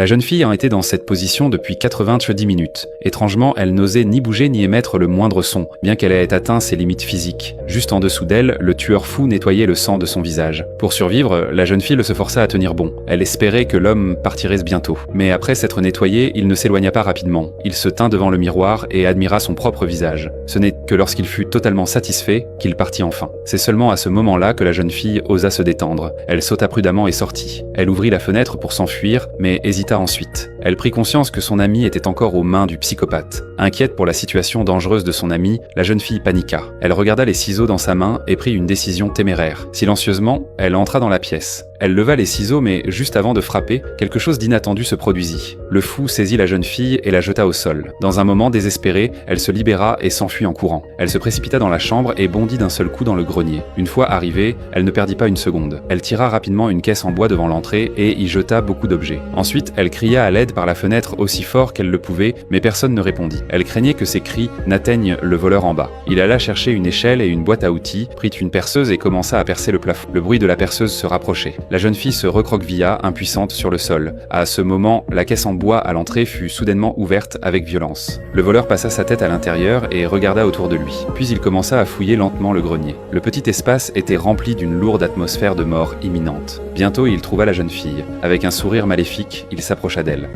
La jeune fille en était dans cette position depuis 90 minutes. Étrangement, elle n'osait ni bouger ni émettre le moindre son, bien qu'elle ait atteint ses limites physiques. Juste en dessous d'elle, le tueur fou nettoyait le sang de son visage. Pour survivre, la jeune fille se força à tenir bon. Elle espérait que l'homme partirait bientôt. Mais après s'être nettoyé, il ne s'éloigna pas rapidement. Il se tint devant le miroir et admira son propre visage. Ce n'est que lorsqu'il fut totalement satisfait qu'il partit enfin. C'est seulement à ce moment-là que la jeune fille osa se détendre. Elle sauta prudemment et sortit. Elle ouvrit la fenêtre pour s'enfuir, mais hésita ensuite. Elle prit conscience que son ami était encore aux mains du psychopathe. Inquiète pour la situation dangereuse de son ami, la jeune fille paniqua. Elle regarda les ciseaux dans sa main et prit une décision téméraire. Silencieusement, elle entra dans la pièce. Elle leva les ciseaux, mais juste avant de frapper, quelque chose d'inattendu se produisit. Le fou saisit la jeune fille et la jeta au sol. Dans un moment désespéré, elle se libéra et s'enfuit en courant. Elle se précipita dans la chambre et bondit d'un seul coup dans le grenier. Une fois arrivée, elle ne perdit pas une seconde. Elle tira rapidement une caisse en bois devant l'entrée et y jeta beaucoup d'objets. Ensuite, elle cria à l'aide par la fenêtre aussi fort qu'elle le pouvait, mais personne ne répondit. Elle craignait que ses cris n'atteignent le voleur en bas. Il alla chercher une échelle et une boîte à outils, prit une perceuse et commença à percer le plafond. Le bruit de la perceuse se rapprochait. La jeune fille se recroquevilla, impuissante, sur le sol. À ce moment, la caisse en bois à l'entrée fut soudainement ouverte avec violence. Le voleur passa sa tête à l'intérieur et regarda autour de lui. Puis il commença à fouiller lentement le grenier. Le petit espace était rempli d'une lourde atmosphère de mort imminente. Bientôt, il trouva la jeune fille. Avec un sourire maléfique, il s'approcha d'elle.